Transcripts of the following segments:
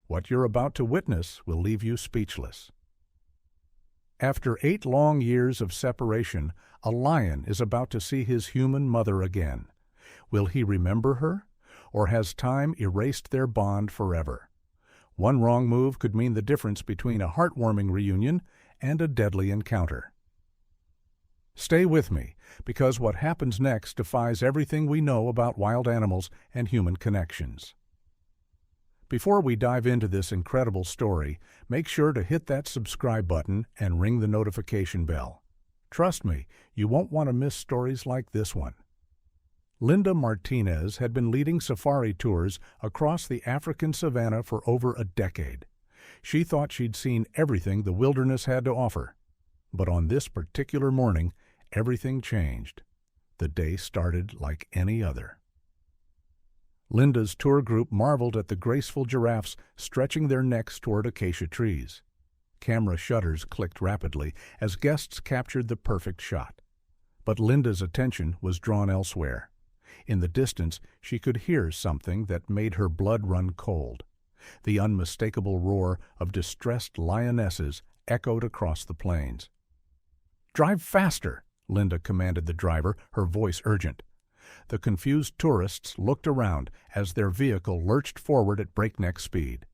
What you're about to witness will leave you speechless. After 8 long years of separation, a lion is about to see his human mother again. Will he remember her, or has time erased their bond forever? One wrong move could mean the difference between a heartwarming reunion and a deadly encounter. Stay with me, because what happens next defies everything we know about wild animals and human connections. Before we dive into this incredible story, make sure to hit that subscribe button and ring the notification bell. Trust me, you won't want to miss stories like this one. Linda Martinez had been leading safari tours across the African savanna for over a decade. She thought she'd seen everything the wilderness had to offer. But on this particular morning, everything changed. The day started like any other. Linda's tour group marveled at the graceful giraffes stretching their necks toward acacia trees. Camera shutters clicked rapidly as guests captured the perfect shot. But Linda's attention was drawn elsewhere. In the distance, she could hear something that made her blood run cold. The unmistakable roar of distressed lionesses echoed across the plains. "Drive faster!" Linda commanded the driver, her voice urgent. The confused tourists looked around as their vehicle lurched forward at breakneck speed.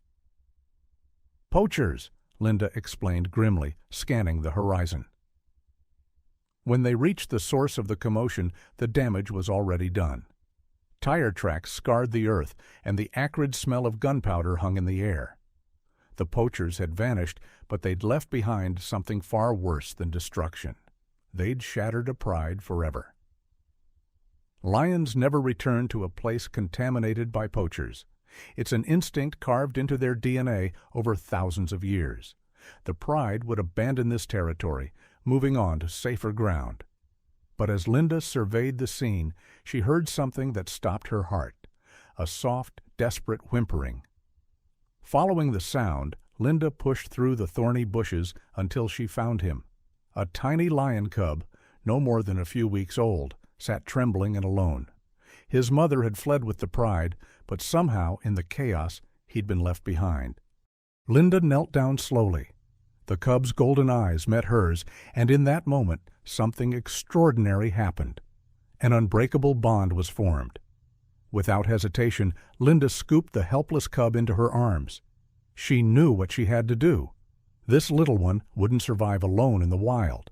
"Poachers," Linda explained grimly, scanning the horizon. When they reached the source of the commotion, the damage was already done. Tire tracks scarred the earth, and the acrid smell of gunpowder hung in the air. The poachers had vanished, but they'd left behind something far worse than destruction. They'd shattered a pride forever. Lions never return to a place contaminated by poachers. It's an instinct carved into their DNA over thousands of years. The pride would abandon this territory, moving on to safer ground. But as Linda surveyed the scene, she heard something that stopped her heart, a soft, desperate whimpering. Following the sound, Linda pushed through the thorny bushes until she found him. A tiny lion cub, no more than a few weeks old, sat trembling and alone. His mother had fled with the pride, but somehow, in the chaos, he'd been left behind. Linda knelt down slowly. The cub's golden eyes met hers, and in that moment, something extraordinary happened. An unbreakable bond was formed. Without hesitation, Linda scooped the helpless cub into her arms. She knew what she had to do. This little one wouldn't survive alone in the wild.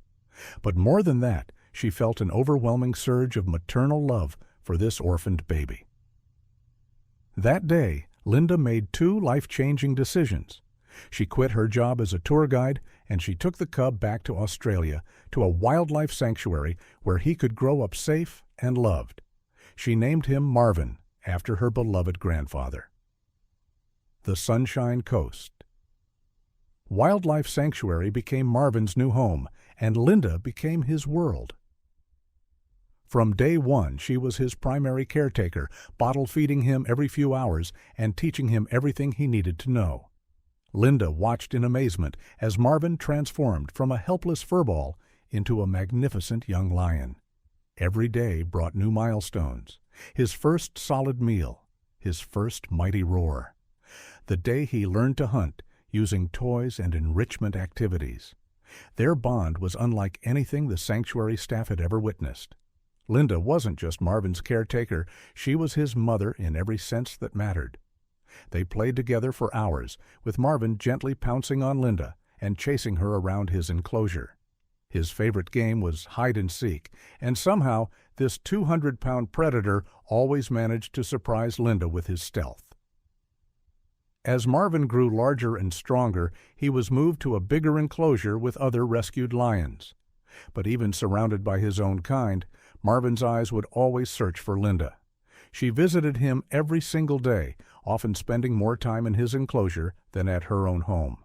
But more than that, she felt an overwhelming surge of maternal love for this orphaned baby. That day, Linda made 2 life-changing decisions. She quit her job as a tour guide, and she took the cub back to Australia, to a wildlife sanctuary where he could grow up safe and loved. She named him Marvin, after her beloved grandfather. The Sunshine Coast. Wildlife Sanctuary became Marvin's new home, and Linda became his world. From day one, she was his primary caretaker, bottle-feeding him every few hours and teaching him everything he needed to know. Linda watched in amazement as Marvin transformed from a helpless furball into a magnificent young lion. Every day brought new milestones, his first solid meal, his first mighty roar. The day he learned to hunt, using toys and enrichment activities. Their bond was unlike anything the sanctuary staff had ever witnessed. Linda wasn't just Marvin's caretaker, she was his mother in every sense that mattered. They played together for hours, with Marvin gently pouncing on Linda and chasing her around his enclosure. His favorite game was hide-and-seek, and somehow this 200-pound predator always managed to surprise Linda with his stealth. As Marvin grew larger and stronger, he was moved to a bigger enclosure with other rescued lions. But even surrounded by his own kind, Marvin's eyes would always search for Linda. She visited him every single day, often spending more time in his enclosure than at her own home.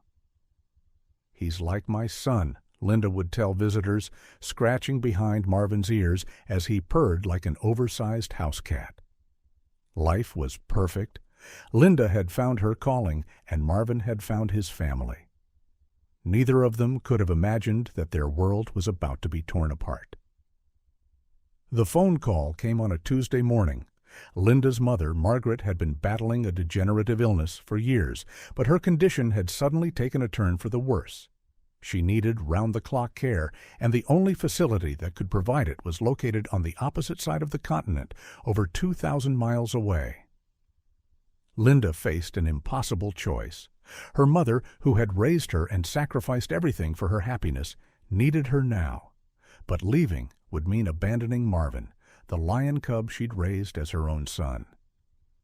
"He's like my son," Linda would tell visitors, scratching behind Marvin's ears as he purred like an oversized house cat. Life was perfect. Linda had found her calling, and Marvin had found his family. Neither of them could have imagined that their world was about to be torn apart. The phone call came on a Tuesday morning. Linda's mother, Margaret, had been battling a degenerative illness for years, but her condition had suddenly taken a turn for the worse. She needed round-the-clock care, and the only facility that could provide it was located on the opposite side of the continent, over 2,000 miles away. Linda faced an impossible choice. Her mother, who had raised her and sacrificed everything for her happiness, needed her now. But leaving would mean abandoning Marvin, the lion cub she'd raised as her own son.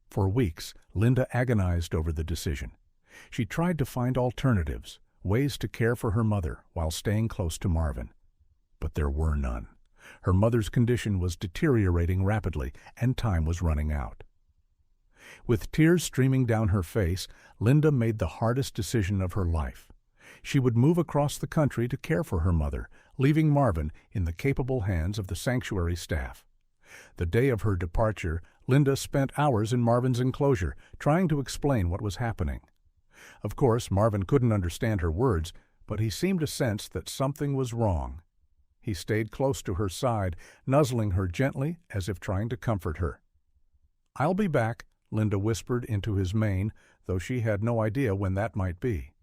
For weeks, Linda agonized over the decision. She tried to find alternatives, ways to care for her mother while staying close to Marvin. But there were none. Her mother's condition was deteriorating rapidly, and time was running out. With tears streaming down her face, Linda made the hardest decision of her life. She would move across the country to care for her mother, leaving Marvin in the capable hands of the sanctuary staff. The day of her departure, Linda spent hours in Marvin's enclosure, trying to explain what was happening. Of course, Marvin couldn't understand her words, but he seemed to sense that something was wrong. He stayed close to her side, nuzzling her gently as if trying to comfort her. "I'll be back," Linda whispered into his mane, though she had no idea when that might be.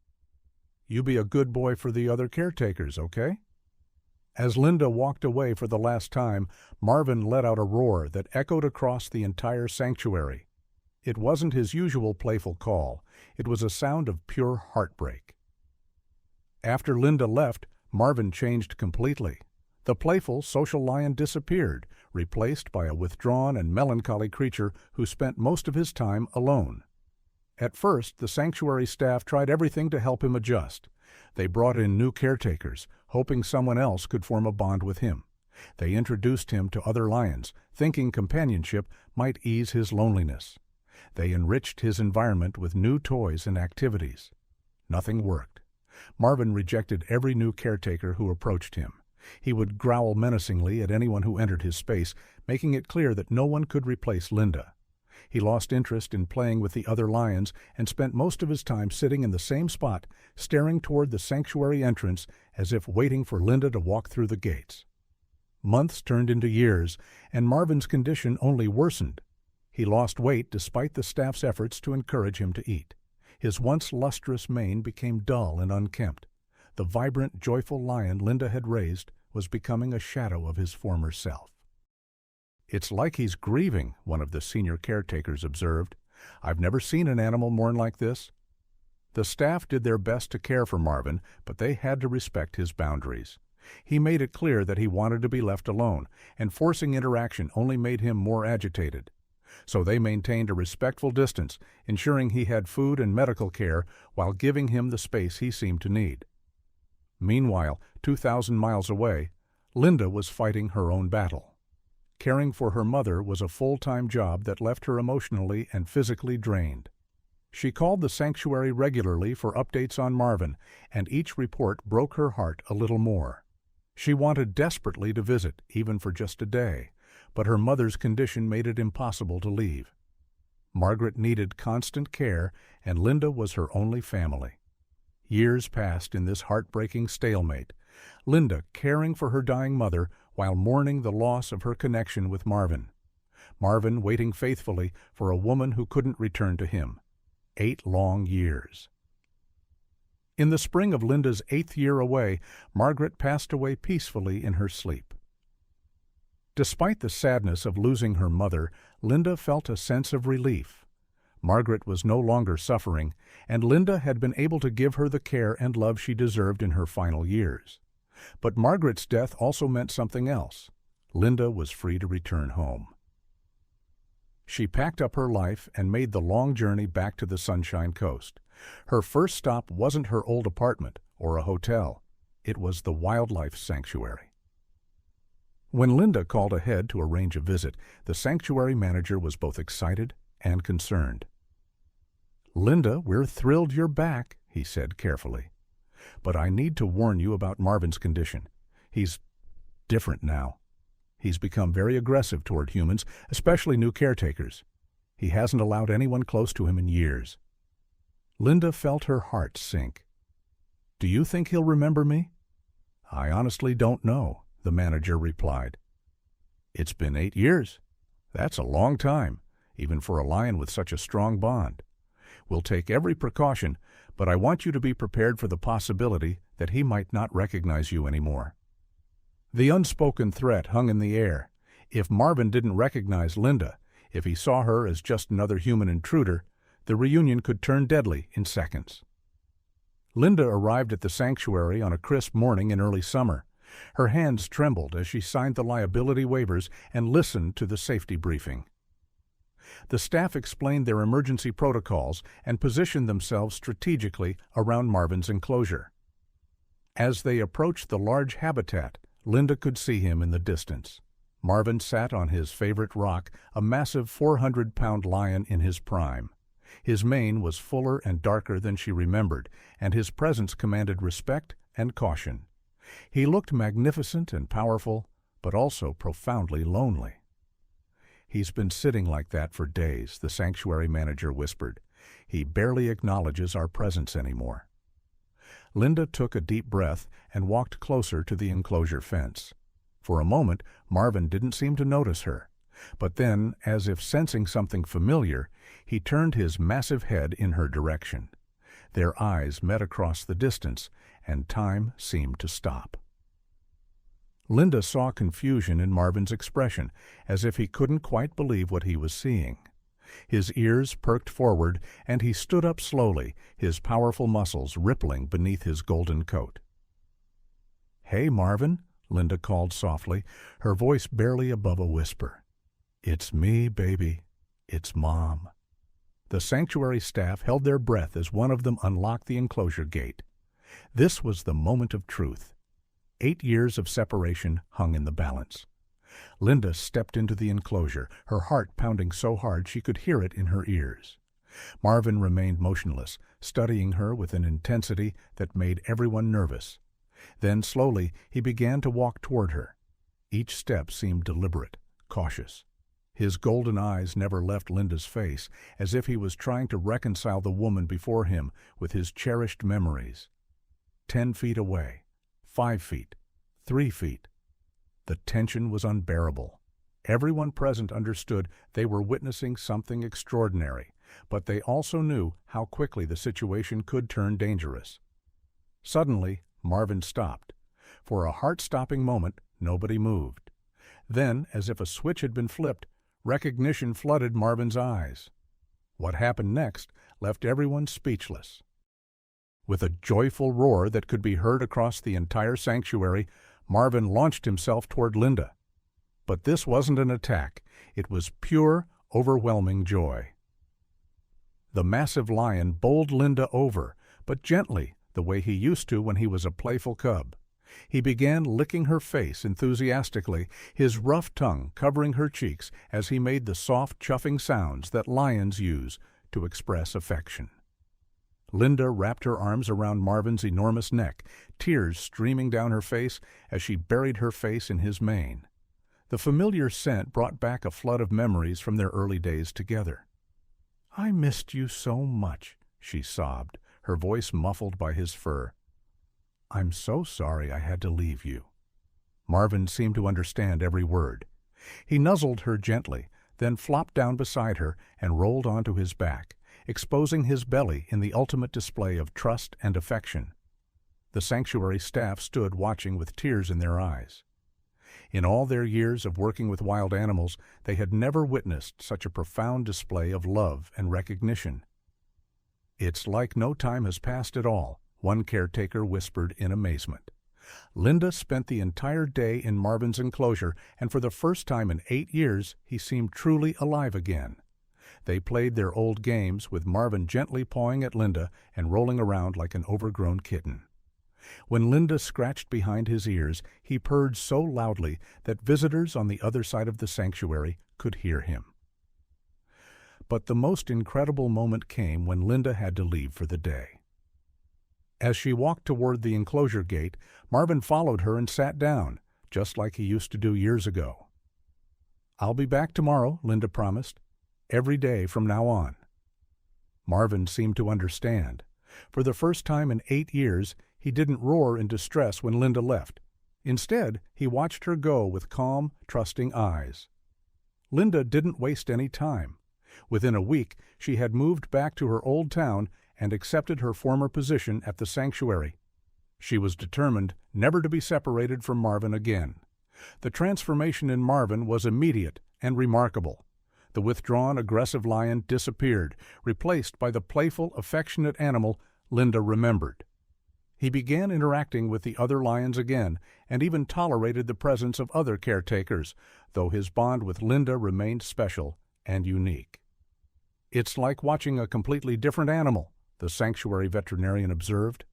"You be a good boy for the other caretakers, okay?" As Linda walked away for the last time, Marvin let out a roar that echoed across the entire sanctuary. It wasn't his usual playful call. It was a sound of pure heartbreak. After Linda left, Marvin changed completely. The playful social lion disappeared, replaced by a withdrawn and melancholy creature who spent most of his time alone. At first, the sanctuary staff tried everything to help him adjust. They brought in new caretakers, hoping someone else could form a bond with him. They introduced him to other lions, thinking companionship might ease his loneliness. They enriched his environment with new toys and activities. Nothing worked. Marvin rejected every new caretaker who approached him. He would growl menacingly at anyone who entered his space, making it clear that no one could replace Linda. He lost interest in playing with the other lions and spent most of his time sitting in the same spot, staring toward the sanctuary entrance as if waiting for Linda to walk through the gates. Months turned into years, and Marvin's condition only worsened. He lost weight despite the staff's efforts to encourage him to eat. His once lustrous mane became dull and unkempt. The vibrant, joyful lion Linda had raised was becoming a shadow of his former self. "It's like he's grieving," one of the senior caretakers observed. "I've never seen an animal mourn like this." The staff did their best to care for Marvin, but they had to respect his boundaries. He made it clear that he wanted to be left alone, and forcing interaction only made him more agitated. So they maintained a respectful distance, ensuring he had food and medical care while giving him the space he seemed to need. Meanwhile, 2,000 miles away, Linda was fighting her own battle. Caring for her mother was a full-time job that left her emotionally and physically drained. She called the sanctuary regularly for updates on Marvin, and each report broke her heart a little more. She wanted desperately to visit, even for just a day, but her mother's condition made it impossible to leave. Margaret needed constant care, and Linda was her only family. Years passed in this heartbreaking stalemate, Linda caring for her dying mother while mourning the loss of her connection with Marvin. Marvin waiting faithfully for a woman who couldn't return to him. 8 long years. In the spring of Linda's 8th year away, Margaret passed away peacefully in her sleep. Despite the sadness of losing her mother, Linda felt a sense of relief. Margaret was no longer suffering, and Linda had been able to give her the care and love she deserved in her final years. But Margaret's death also meant something else. Linda was free to return home. She packed up her life and made the long journey back to the Sunshine Coast. Her first stop wasn't her old apartment or a hotel. It was the wildlife sanctuary. When Linda called ahead to arrange a visit, the sanctuary manager was both excited and concerned. "Linda, we're thrilled you're back," he said carefully. "But I need to warn you about Marvin's condition. He's different now. He's become very aggressive toward humans, especially new caretakers. He hasn't allowed anyone close to him in years." Linda felt her heart sink. "Do you think he'll remember me?" "I honestly don't know," the manager replied. "It's been 8 years. That's a long time, even for a lion with such a strong bond. We'll take every precaution, but I want you to be prepared for the possibility that he might not recognize you anymore." The unspoken threat hung in the air. If Marvin didn't recognize Linda, if he saw her as just another human intruder, the reunion could turn deadly in seconds. Linda arrived at the sanctuary on a crisp morning in early summer. Her hands trembled as she signed the liability waivers and listened to the safety briefing. The staff explained their emergency protocols and positioned themselves strategically around Marvin's enclosure. As they approached the large habitat, Linda could see him in the distance. Marvin sat on his favorite rock, a massive 400-pound lion in his prime. His mane was fuller and darker than she remembered, and his presence commanded respect and caution. He looked magnificent and powerful, but also profoundly lonely. "He's been sitting like that for days," the sanctuary manager whispered. "He barely acknowledges our presence anymore." Linda took a deep breath and walked closer to the enclosure fence. For a moment, Marvin didn't seem to notice her. But then, as if sensing something familiar, he turned his massive head in her direction. Their eyes met across the distance, and time seemed to stop. Linda saw confusion in Marvin's expression, as if he couldn't quite believe what he was seeing. His ears perked forward, and he stood up slowly, his powerful muscles rippling beneath his golden coat. "Hey, Marvin," Linda called softly, her voice barely above a whisper. "It's me, baby. It's Mom." The sanctuary staff held their breath as one of them unlocked the enclosure gate. This was the moment of truth. 8 years of separation hung in the balance. Linda stepped into the enclosure, her heart pounding so hard she could hear it in her ears. Marvin remained motionless, studying her with an intensity that made everyone nervous. Then slowly he began to walk toward her. Each step seemed deliberate, cautious. His golden eyes never left Linda's face, as if he was trying to reconcile the woman before him with his cherished memories. 10 feet away, 5 feet, 3 feet. The tension was unbearable. Everyone present understood they were witnessing something extraordinary, but they also knew how quickly the situation could turn dangerous. Suddenly, Marvin stopped. For a heart-stopping moment, nobody moved. Then, as if a switch had been flipped, recognition flooded Marvin's eyes. What happened next left everyone speechless. With a joyful roar that could be heard across the entire sanctuary, Marvin launched himself toward Linda. But this wasn't an attack. It was pure, overwhelming joy. The massive lion bowled Linda over, but gently, the way he used to when he was a playful cub. He began licking her face enthusiastically, his rough tongue covering her cheeks as he made the soft, chuffing sounds that lions use to express affection. Linda wrapped her arms around Marvin's enormous neck, tears streaming down her face as she buried her face in his mane. The familiar scent brought back a flood of memories from their early days together. "I missed you so much," she sobbed, her voice muffled by his fur. "I'm so sorry I had to leave you." Marvin seemed to understand every word. He nuzzled her gently, then flopped down beside her and rolled onto his back, exposing his belly in the ultimate display of trust and affection. The sanctuary staff stood watching with tears in their eyes. In all their years of working with wild animals, they had never witnessed such a profound display of love and recognition. "It's like no time has passed at all," one caretaker whispered in amazement. Linda spent the entire day in Marvin's enclosure, and for the first time in 8 years, he seemed truly alive again. They played their old games, with Marvin gently pawing at Linda and rolling around like an overgrown kitten. When Linda scratched behind his ears, he purred so loudly that visitors on the other side of the sanctuary could hear him. But the most incredible moment came when Linda had to leave for the day. As she walked toward the enclosure gate, Marvin followed her and sat down, just like he used to do years ago. "I'll be back tomorrow," Linda promised. "Every day from now on." Marvin seemed to understand. For the first time in 8 years, he didn't roar in distress when Linda left. Instead, he watched her go with calm, trusting eyes. Linda didn't waste any time. Within a week, she had moved back to her old town and accepted her former position at the sanctuary. She was determined never to be separated from Marvin again. The transformation in Marvin was immediate and remarkable. The withdrawn, aggressive lion disappeared, replaced by the playful, affectionate animal Linda remembered. He began interacting with the other lions again and even tolerated the presence of other caretakers, though his bond with Linda remained special and unique. "It's like watching a completely different animal," the sanctuary veterinarian observed.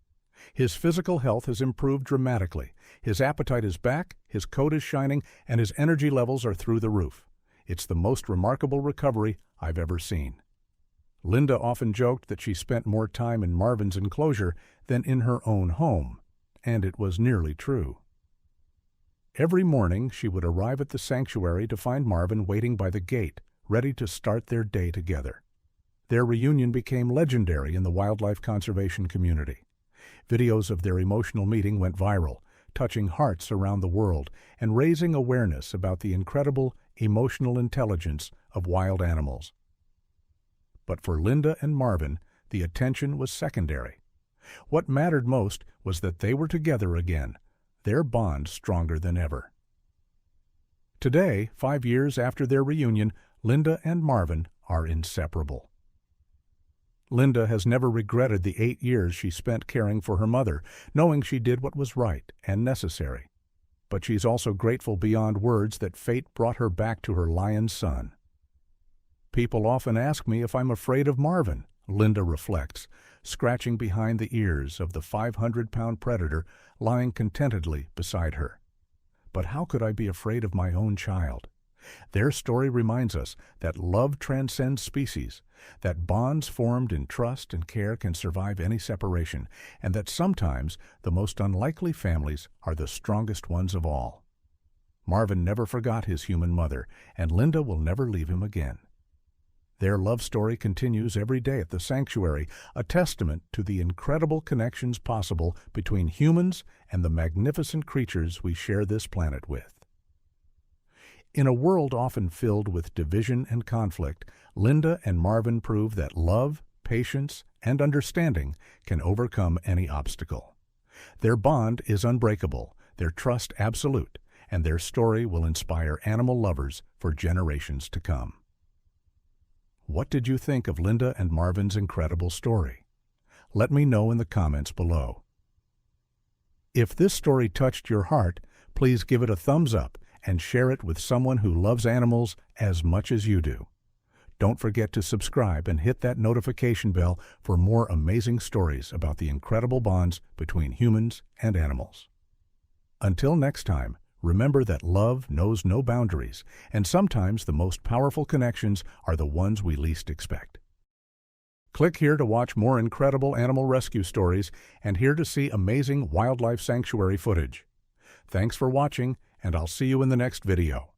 "His physical health has improved dramatically. His appetite is back, his coat is shining, and his energy levels are through the roof. It's the most remarkable recovery I've ever seen." Linda often joked that she spent more time in Marvin's enclosure than in her own home, and it was nearly true. Every morning she would arrive at the sanctuary to find Marvin waiting by the gate, ready to start their day together. Their reunion became legendary in the wildlife conservation community. Videos of their emotional meeting went viral, touching hearts around the world and raising awareness about the incredible emotional intelligence of wild animals. But for Linda and Marvin, the attention was secondary. What mattered most was that they were together again, their bond stronger than ever. Today, 5 years after their reunion, Linda and Marvin are inseparable. Linda has never regretted the 8 years she spent caring for her mother, knowing she did what was right and necessary. But she's also grateful beyond words that fate brought her back to her lion son. "People often ask me if I'm afraid of Marvin," Linda reflects, scratching behind the ears of the 500-pound predator lying contentedly beside her. "But how could I be afraid of my own child?" Their story reminds us that love transcends species, that bonds formed in trust and care can survive any separation, and that sometimes the most unlikely families are the strongest ones of all. Marvin never forgot his human mother, and Linda will never leave him again. Their love story continues every day at the sanctuary, a testament to the incredible connections possible between humans and the magnificent creatures we share this planet with. In a world often filled with division and conflict, Linda and Marvin prove that love, patience, and understanding can overcome any obstacle. Their bond is unbreakable, their trust absolute, and their story will inspire animal lovers for generations to come. What did you think of Linda and Marvin's incredible story? Let me know in the comments below. If this story touched your heart, please give it a thumbs up and share it with someone who loves animals as much as you do. Don't forget to subscribe and hit that notification bell for more amazing stories about the incredible bonds between humans and animals. Until next time, remember that love knows no boundaries, and sometimes the most powerful connections are the ones we least expect. Click here to watch more incredible animal rescue stories and here to see amazing wildlife sanctuary footage. Thanks for watching, and I'll see you in the next video.